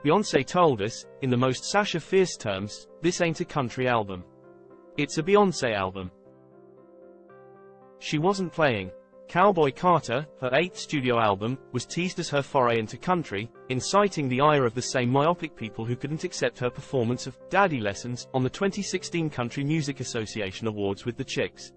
Beyoncé told us, in the most Sasha Fierce terms, "This ain't a country album. It's a Beyoncé album." She wasn't playing. Cowboy Carter, her 8th studio album, was teased as her foray into country, inciting the ire of the same myopic people who couldn't accept her performance of "Daddy Lessons" on the 2016 Country Music Association Awards with the Chicks.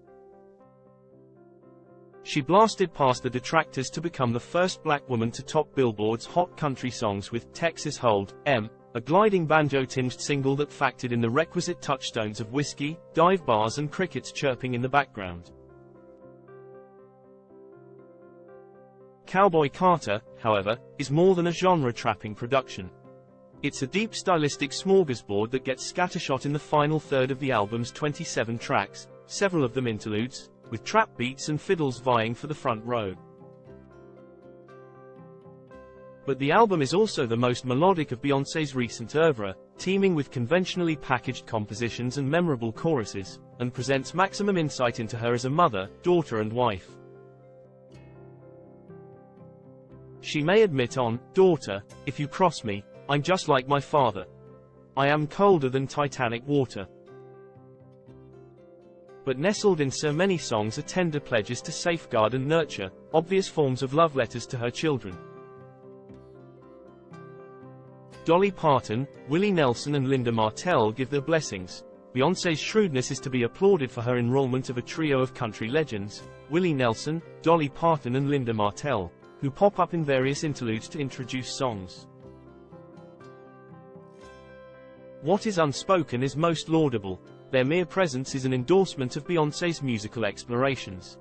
She blasted past the detractors to become the first black woman to top Billboard's Hot Country Songs with "Texas Hold 'Em," a gliding banjo-tinged single that factored in the requisite touchstones of whiskey, dive bars and crickets chirping in the background. Cowboy Carter, however, is more than a genre-trapping production. It's a deep stylistic smorgasbord that gets scattershot in the final third of the album's 27 tracks, several of them interludes, with trap beats and fiddles vying for the front row. But the album is also the most melodic of Beyoncé's recent oeuvre, teeming with conventionally packaged compositions and memorable choruses, and presents maximum insight into her as a mother, daughter and wife. She may admit on "Daughter, if you cross me, I'm just like my father. I am colder than Titanic water." But nestled in so many songs are tender pledges to safeguard and nurture, obvious forms of love letters to her children. Dolly Parton, Willie Nelson and Linda Martell give their blessings. Beyoncé's shrewdness is to be applauded for her enrollment of a trio of country legends, Willie Nelson, Dolly Parton and Linda Martell, who pop up in various interludes to introduce songs. What is unspoken is most laudable. Their mere presence is an endorsement of Beyoncé's musical explorations.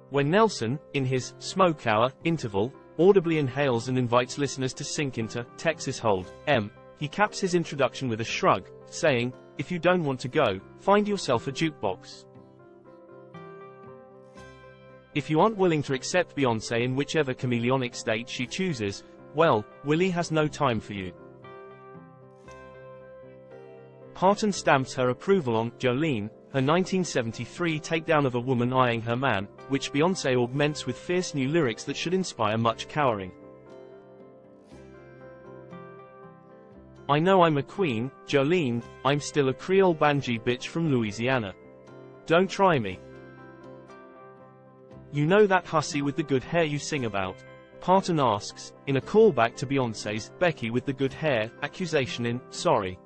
When Nelson, in his "Smoke Hour" interval, audibly inhales and invites listeners to sink into "Texas Hold 'Em," he caps his introduction with a shrug, saying, "If you don't want to go, find yourself a jukebox." If you aren't willing to accept Beyoncé in whichever chameleonic state she chooses, well, Willie has no time for you. Parton stamps her approval on "Jolene," her 1973 takedown of a woman eyeing her man, which Beyoncé augments with fierce new lyrics that should inspire much cowering. "I know I'm a queen, Jolene, I'm still a Creole banjee bitch from Louisiana. Don't try me. You know that hussy with the good hair you sing about?" Parton asks, in a callback to Beyoncé's "Becky with the good hair" accusation in "Sorry."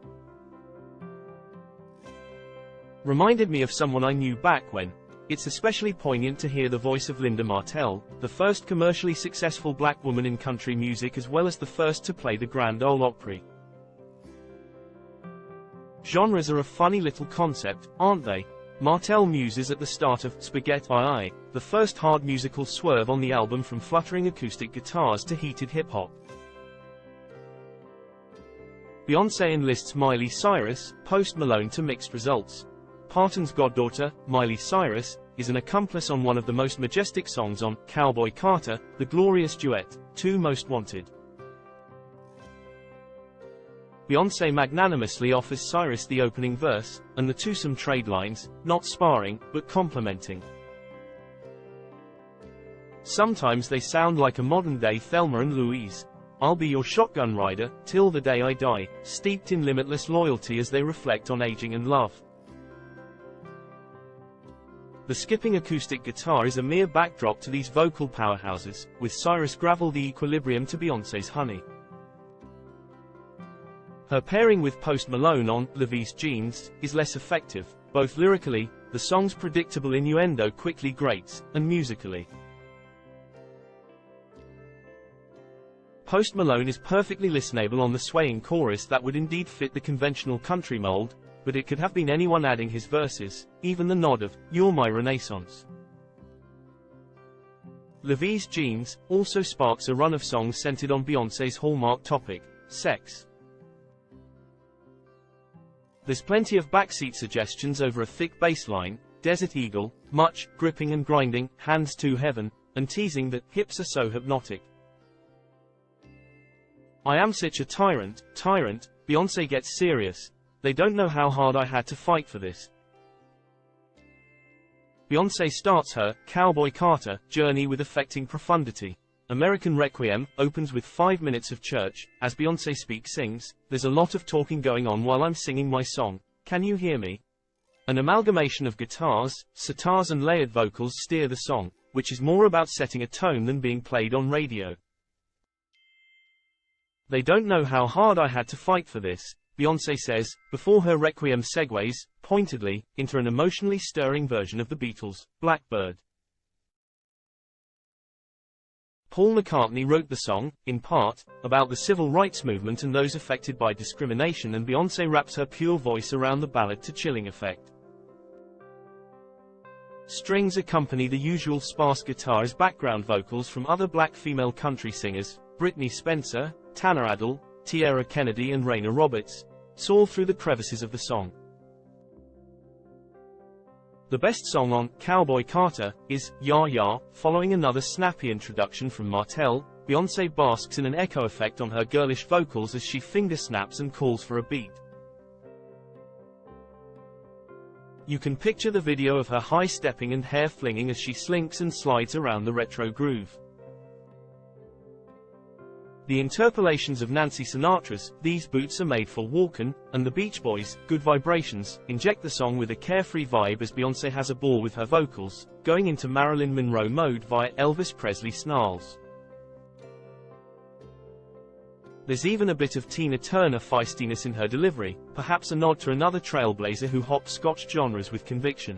Reminded me of someone I knew back when. It's especially poignant to hear the voice of Linda Martell, the first commercially successful black woman in country music as well as the first to play the Grand Ole Opry. Genres are a funny little concept, aren't they? Martell muses at the start of "Spaghetti," the first hard musical swerve on the album from fluttering acoustic guitars to heated hip-hop. Beyoncé enlists Miley Cyrus, Post Malone to mixed results. Parton's goddaughter, Miley Cyrus, is an accomplice on one of the most majestic songs on Cowboy Carter, the glorious duet, "Two Most Wanted." Beyoncé magnanimously offers Cyrus the opening verse, and the twosome trade lines, not sparring, but complementing. Sometimes they sound like a modern-day Thelma and Louise. "I'll be your shotgun rider, till the day I die," steeped in limitless loyalty as they reflect on aging and love. The skipping acoustic guitar is a mere backdrop to these vocal powerhouses, with Cyrus gravel the equilibrium to Beyoncé's honey. Her pairing with Post Malone on Levi's Jeans is less effective, both lyrically, the song's predictable innuendo quickly grates, and musically. Post Malone is perfectly listenable on the swaying chorus that would indeed fit the conventional country mold, but it could have been anyone adding his verses, even the nod of "You're my Renaissance." Levi's Jeans also sparks a run of songs centered on Beyoncé's hallmark topic, sex. There's plenty of backseat suggestions over a thick bass line, Desert Eagle, much gripping and grinding, hands to heaven, and teasing that hips are so hypnotic. "I am such a tyrant, Beyoncé gets serious. They don't know how hard I had to fight for this." Beyoncé starts her Cowboy Carter journey with affecting profundity. American Requiem, opens with 5 minutes of church. As Beyoncé sings, "There's a lot of talking going on while I'm singing my song. Can you hear me?" An amalgamation of guitars, sitars and layered vocals steer the song, which is more about setting a tone than being played on radio. "They don't know how hard I had to fight for this," Beyoncé says, before her Requiem segues, pointedly, into an emotionally stirring version of the Beatles' Blackbird. Paul McCartney wrote the song, in part, about the civil rights movement and those affected by discrimination, and Beyoncé wraps her pure voice around the ballad to chilling effect. Strings accompany the usual sparse guitar as background vocals from other black female country singers, Brittany Spencer, Tanner Adel, Tierra Kennedy and Raina Roberts, soar through the crevices of the song. The best song on Cowboy Carter is Ya Ya. Following another snappy introduction from Martell, Beyoncé basks in an echo effect on her girlish vocals as she finger snaps and calls for a beat. You can picture the video of her high-stepping and hair-flinging as she slinks and slides around the retro groove. The interpolations of Nancy Sinatra's "These Boots Are Made for Walkin'" and the Beach Boys' "Good Vibrations" inject the song with a carefree vibe as Beyoncé has a ball with her vocals, going into Marilyn Monroe mode via Elvis Presley snarls. There's even a bit of Tina Turner feistiness in her delivery, perhaps a nod to another trailblazer who hopscotched genres with conviction.